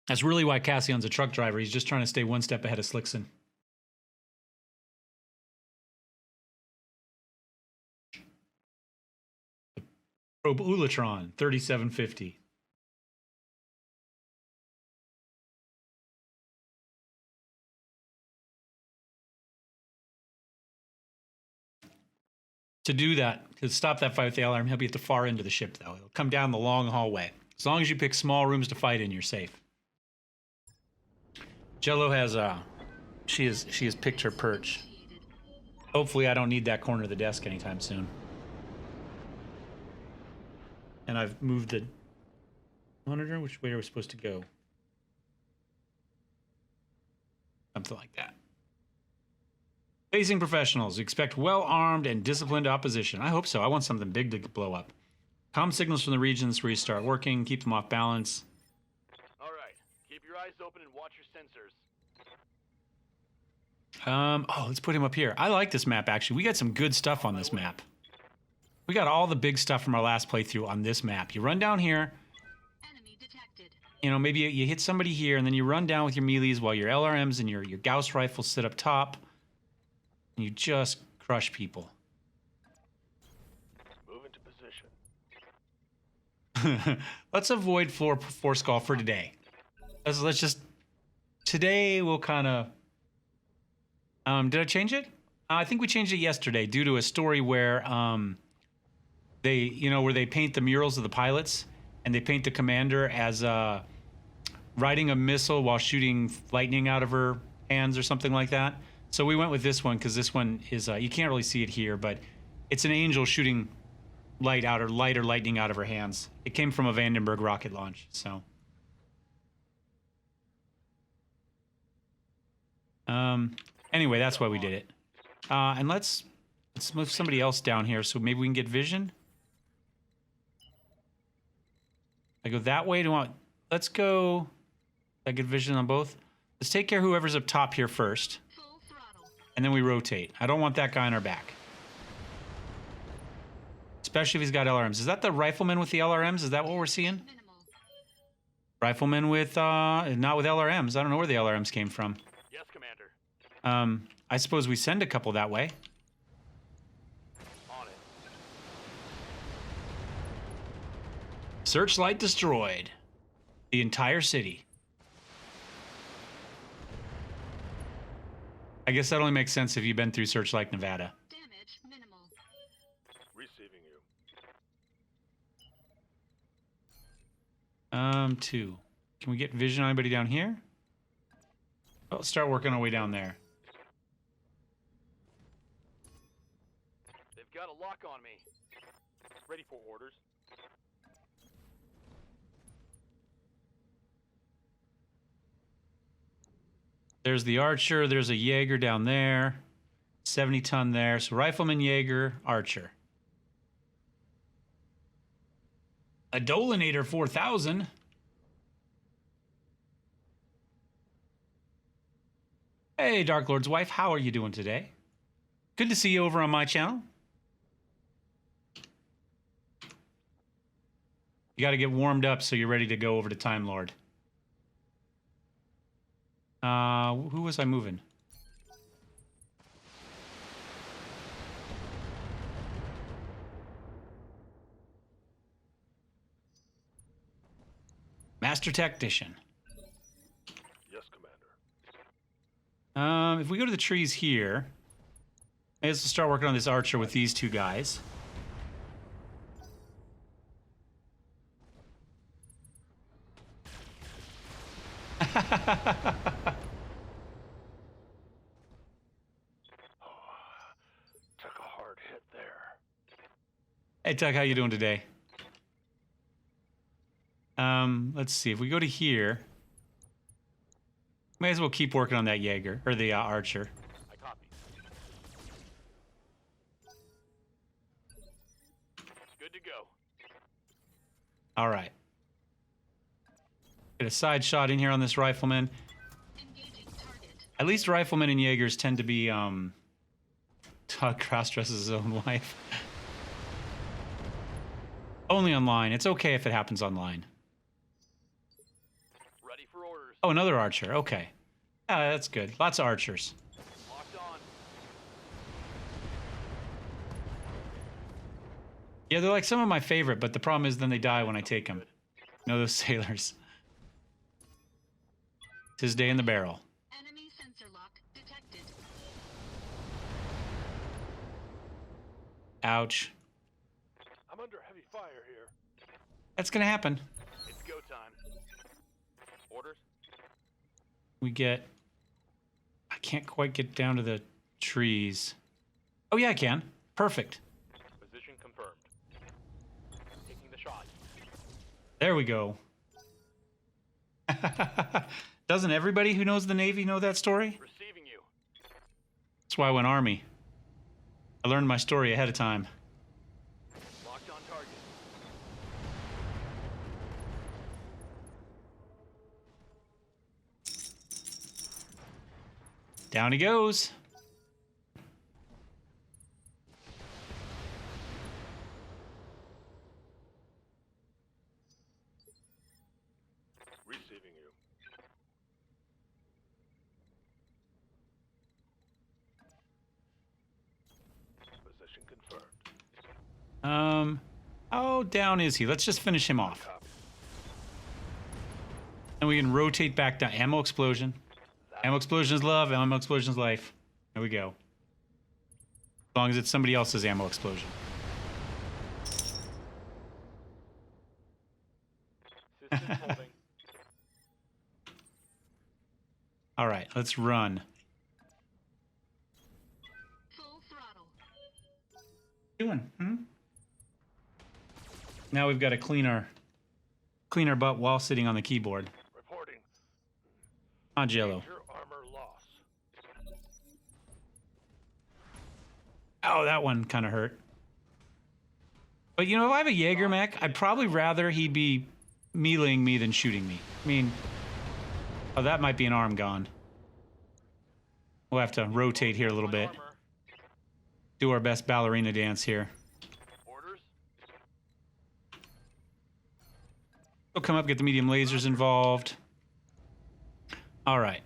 That's really why Cassion's a truck driver. He's just trying to stay one step ahead of Slickson. Probe Ulatron, 3750. To do that, to stop that fight with the alarm, he'll be at the far end of the ship, though. He'll come down the long hallway. As long as you pick small rooms to fight in, you're safe. Jello has she has picked her perch. Hopefully, I don't need that corner of the desk anytime soon. And I've moved the monitor. Which way are we supposed to go? Something like that. Facing professionals, expect well-armed and disciplined opposition. I hope so. I want something big to blow up. Comm signals from the regions restart working. Keep them off balance. All right. Keep your eyes open and watch your sensors. Oh, let's put him up here. I like this map, actually. We got some good stuff on this map. We got all the big stuff from our last playthrough on this map. You run down here. Enemy detected. You know, maybe you hit somebody here, and then you run down with your melees while your LRMs and your Gauss rifles sit up top. And you just crush people. Move into position. Let's avoid force call for today. Let's just... Today we'll kind of... did I change it? I think we changed it yesterday due to a story where where they paint the murals of the pilots, and they paint the commander as riding a missile while shooting lightning out of her hands or something like that. So we went with this one because this one is you can't really see it here, but it's an angel shooting light or lightning out of her hands. It came from a Vandenberg rocket launch. So anyway, that's why we did it. And let's move somebody else down here so maybe we can get vision. I go that way. Let's go. I get vision on both. Let's take care of whoever's up top here first. Full throttle. And then we rotate. I don't want that guy on our back. Especially if he's got LRMs. Is that the rifleman with the LRMs? Is that what we're seeing? Minimal. Rifleman with, not with LRMs. I don't know where the LRMs came from. Yes, Commander. I suppose we send a couple that way. On it. Searchlight destroyed. The entire city. I guess that only makes sense if you've been through Searchlight, Nevada. Damage minimal. Receiving you. 2. Can we get vision on anybody down here? Well, let's start working our way down there. They've got a lock on me. Ready for orders. There's the Archer. There's a Jaeger down there. 70 ton there. So Rifleman, Jaeger, Archer. A Dolinator 4000. Hey, Dark Lord's wife. How are you doing today? Good to see you over on my channel. You got to get warmed up so you're ready to go over to Time Lord. Who was I moving? Master Tactician. Yes, Commander. If we go to the trees here, let's start working on this Archer with these two guys. Took a hard hit there. Hey, Tuck, how you doing today? Let's see. If we go to here, may as well keep working on that Jaeger, or the Archer. I copy. Good to go. All right. Get a side shot in here on this Rifleman. Engaging target. At least Riflemen and Jaegers tend to be, Tuck cross-dresses his own wife. Only online. It's okay if it happens online. Ready for orders. Oh, another archer. Okay. That's good. Lots of archers. Locked on. Yeah, they're like some of my favorite, but the problem is then they die when I take them. You know those sailors. 'Tis day in the barrel. Enemy sensor lock detected. Ouch. I'm under heavy fire here. That's gonna happen. It's go time. Orders? We get... I can't quite get down to the trees. Oh yeah, I can. Perfect. Position confirmed. Taking the shot. There we go. Doesn't everybody who knows the Navy know that story? Receiving you. That's why I went Army. I learned my story ahead of time. Locked on target. Down he goes. Receiving you. Position confirmed. How down is he? Let's just finish him off. Copy. And we can rotate back down. Ammo explosion. Ammo explosion is love. Ammo explosion is life. There we go. As long as it's somebody else's ammo explosion. System holding. All right, let's run. Full throttle. Doing? Now we've got to clean our butt while sitting on the keyboard. Reporting. Ah, Jello. Major armor loss. Oh, that one kind of hurt. But you know, if I have a Jaeger mech, I'd probably rather he be meleeing me than shooting me. I mean, oh, that might be an arm gone. We'll have to rotate here a little bit. Armor. Do our best ballerina dance here. Orders. We'll come up, get the medium lasers involved. All right.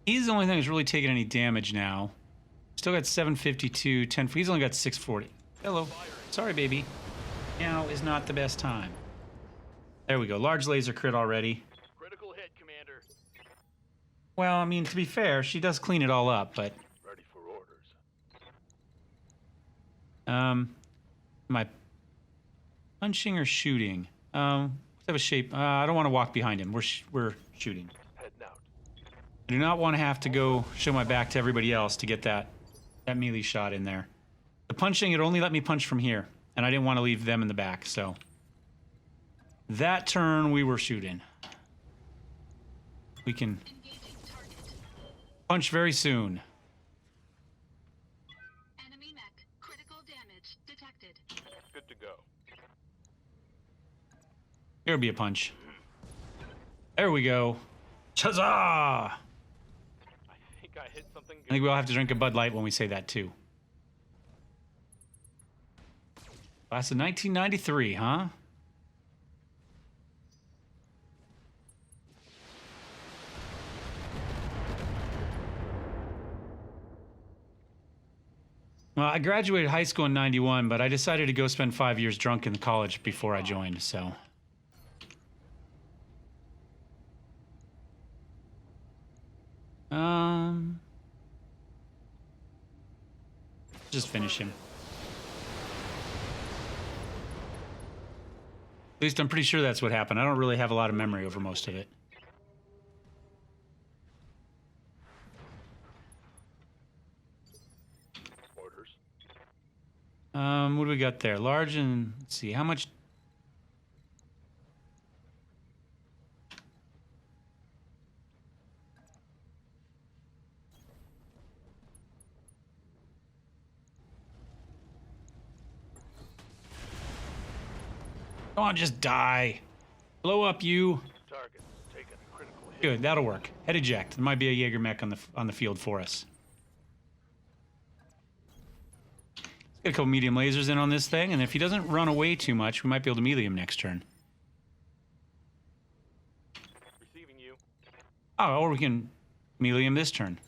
He's the only thing that's really taking any damage now. Still got 752, 10. He's only got 640. Hello. Sorry, baby. Now is not the best time. There we go. Large laser crit already. Critical hit, Commander. Well, I mean, to be fair, she does clean it all up, but... Ready for orders. Am I punching or shooting? Let's have a shape. I don't want to walk behind him. We're shooting. Heading out. I do not want to have to go show my back to everybody else to get that melee shot in there. The punching, it only let me punch from here, and I didn't want to leave them in the back, so... That turn, we were shooting. We can Engaging target. punch very soon. Enemy mech. Critical damage detected. Good to go. There'll be a punch. There we go. Huzzah! I think I hit something I good. think we'll have to drink a Bud Light when we say that, too. Class of 1993, huh? Well, I graduated high school in 91, but I decided to go spend 5 years drunk in college before I joined, so... Just finish him. At least I'm pretty sure that's what happened. I don't really have a lot of memory over most of it. Orders. What do we got there? Large and... Let's see, how much... Come on, just die. Blow up, you. Target. Taking a critical hit. Good, that'll work. Head eject. There might be a Jaeger mech on the field for us. Let's get a couple medium lasers in on this thing, and if he doesn't run away too much, we might be able to melee him next turn. Oh, or we can melee him this turn.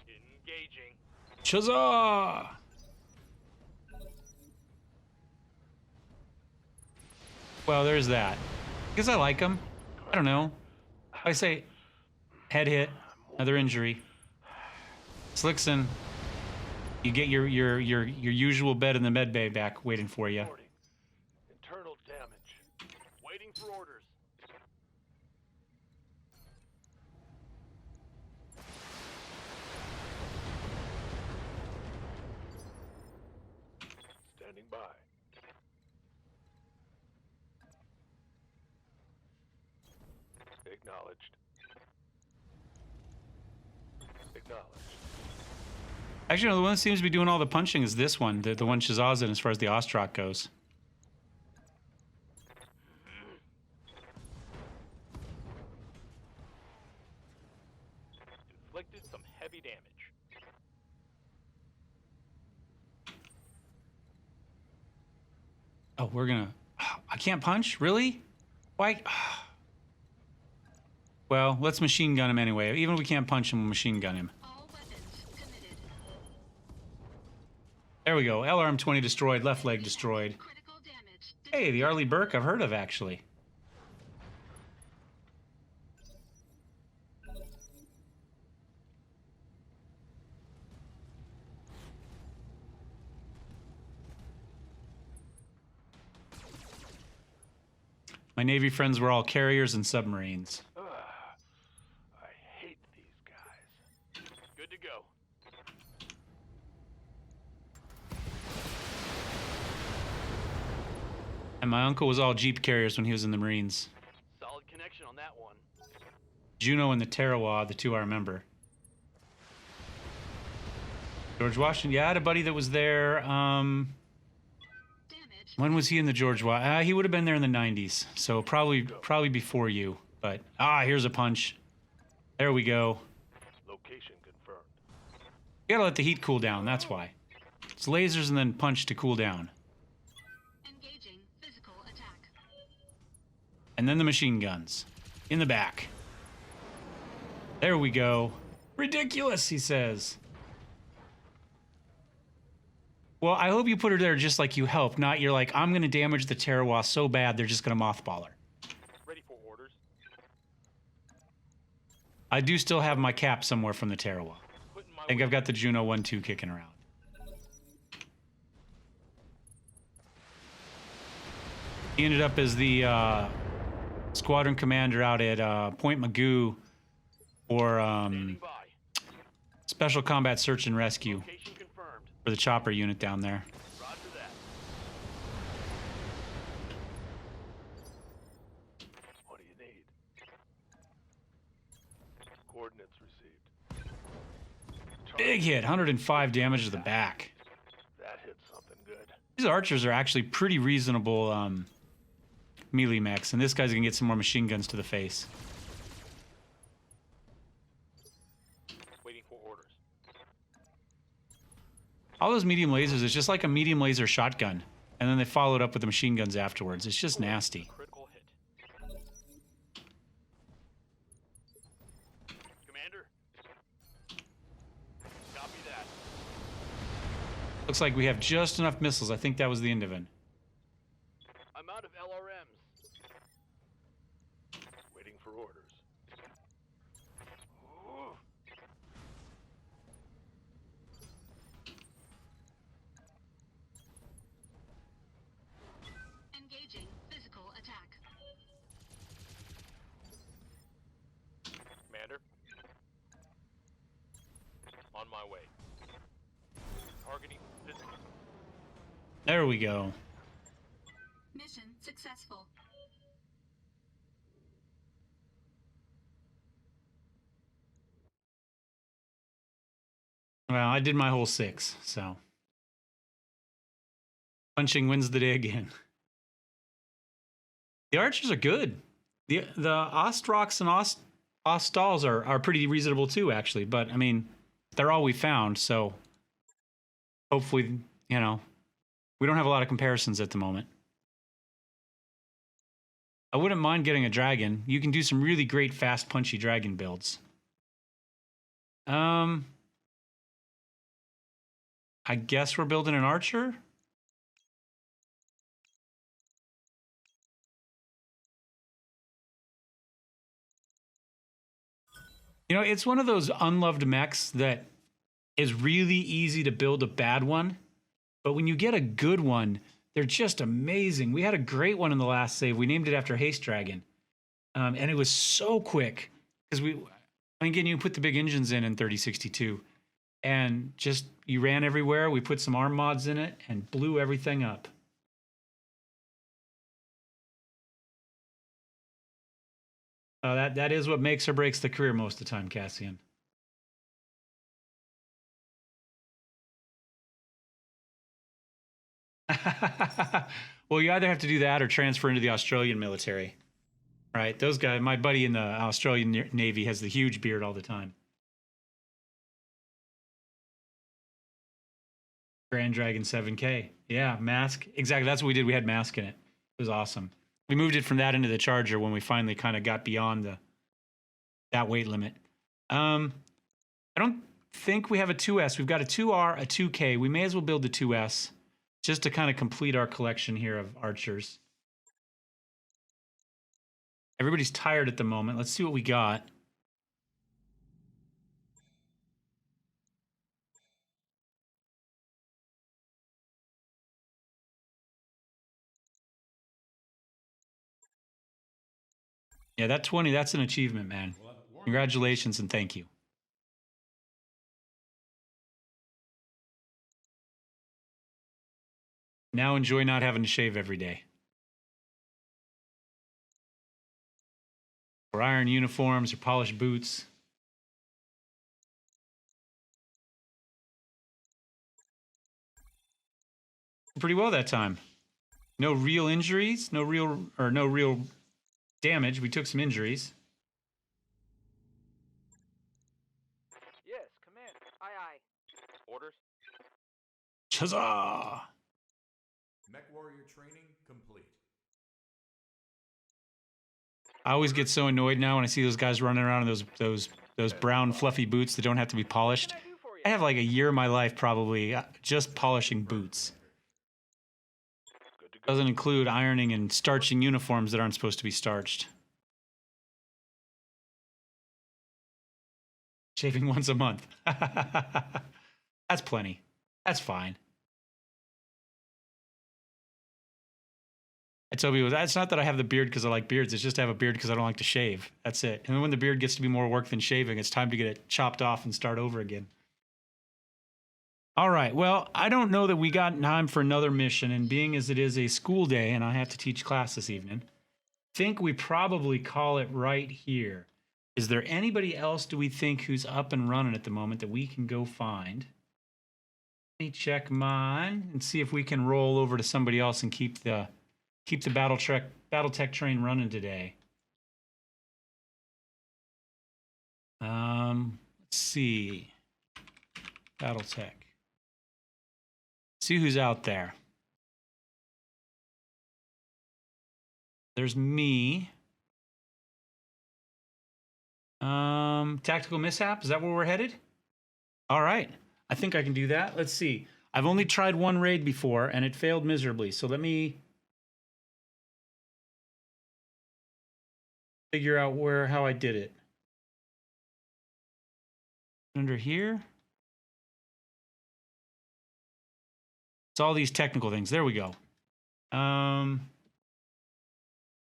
Engaging. Huzzah! Well, there's that. Because I like him. I don't know. I say head hit, another injury. Slickson, you get your usual bed in the med bay back waiting for you. Reporting. Internal damage. Waiting for orders. Standing by. Acknowledged. Acknowledged. Actually, no, the one that seems to be doing all the punching is this one, the one Shazaz's in as far as the Ostrak goes. Inflicted some heavy damage. Oh, we're gonna... I can't punch? Really? Why? Well, let's machine gun him anyway. Even if we can't punch him, we'll machine gun him. All weapons committed. There we go. LRM-20 destroyed, left leg destroyed. Critical damage. Hey, the Arleigh Burke I've heard of, actually. My Navy friends were all carriers and submarines. I hate these guys. Good to go. And my uncle was all Jeep carriers when he was in the Marines. Solid connection on that one. Juno and the Tarawa, the two I remember. George Washington, yeah, I had a buddy that was there. Damage. When was he in the George Washington? He would have been there in the 90s, so probably before you. But, here's a punch. There we go. Location confirmed. You gotta let the heat cool down, that's why. It's lasers and then punch to cool down. Engaging physical attack. And then the machine guns. In the back. There we go. Ridiculous, he says. Well, I hope you put her there just like you helped, not you're like, I'm going to damage the Tarawa so bad they're just going to mothball her. Ready for orders. I do still have my cap somewhere from the Tarawa. Putting my I think weight. I've got the Juno 1-2 kicking around. He ended up as the squadron commander out at Point Magoo for Standing by. Special Combat Search and Rescue Location confirmed. for the chopper unit down there. Roger that. What do you need? Coordinates received. Big hit, 105 damage to the back. That hit something good. These archers are actually pretty reasonable melee mechs, and this guy's gonna get some more machine guns to the face. Waiting for orders. All those medium lasers, it's just like a medium laser shotgun, and then they followed up with the machine guns afterwards. It's just nasty. Critical hit. Commander. Copy that. Looks like we have just enough missiles. I think that was the end of it. I'm out of LRMs. Waiting for orders. Ooh. Engaging physical attack. Commander. On my way. Targeting physical. There we go. Mission successful. Well, I did my whole 6, so. Punching wins the day again. The archers are good. The Ostroks and Ostals are pretty reasonable too, actually. But, I mean, they're all we found, so hopefully, we don't have a lot of comparisons at the moment. I wouldn't mind getting a dragon. You can do some really great fast punchy dragon builds. I guess we're building an archer. You know, it's one of those unloved mechs that is really easy to build a bad one, but when you get a good one, they're just amazing. We had a great one in the last save. We named it after Haste Dragon, and it was so quick because again, you put the big engines in 3062, and just you ran everywhere. We put some arm mods in it and blew everything up. That is what makes or breaks the career most of the time, Cassian. Well, you either have to do that or transfer into the Australian military. Right? Those guys, my buddy in the Australian Navy has the huge beard all the time. Grand Dragon 7K. Yeah, Mask. Exactly. That's what we did. We had Mask in it. It was awesome. We moved it from that into the Charger when we finally kind of got beyond that weight limit. I don't think we have a 2S. We've got a 2R, a 2K. We may as well build the 2S just to kind of complete our collection here of archers. Everybody's tired at the moment. Let's see what we got. Yeah, that 20, that's an achievement, man. Congratulations and thank you. Now enjoy not having to shave every day. Or iron uniforms or polished boots. Pretty well that time. No real injuries, no real damage. We took some injuries. Yes, command. Aye, aye. Orders. Huzzah! Mech warrior training complete. I always get so annoyed now when I see those guys running around in those brown fluffy boots that don't have to be polished. What can I do for you? I have like a year of my life probably just polishing boots. Good to go. Doesn't include ironing and starching uniforms that aren't supposed to be starched. Shaving once a month. That's plenty. That's fine. I tell people, it's not that I have the beard because I like beards. It's just I have a beard because I don't like to shave. That's it. And when the beard gets to be more work than shaving, it's time to get it chopped off and start over again. All right. Well, I don't know that we got time for another mission. And being as it is a school day and I have to teach class this evening, I think we probably call it right here. Is there anybody else, do we think, who's up and running at the moment that we can go find? Let me check mine and see if we can roll over to somebody else and keep the Battletech train running today. Let's see. Battletech. See who's out there. There's me. Tactical mishap. Is that where we're headed? All right. I think I can do that. Let's see. I've only tried one raid before and it failed miserably. So let me figure out how I did it. Under here. It's all these technical things. There we go.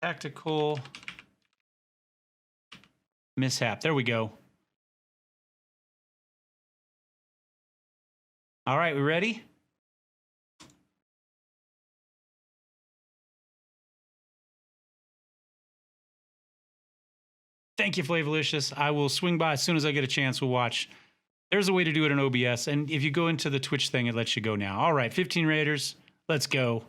Tactical mishap. There we go. All right, we ready? Thank you, Flavolicious. I will swing by as soon as I get a chance. We'll watch. There's a way to do it in OBS. And if you go into the Twitch thing, it lets you go now. All right, 15 Raiders. Let's go.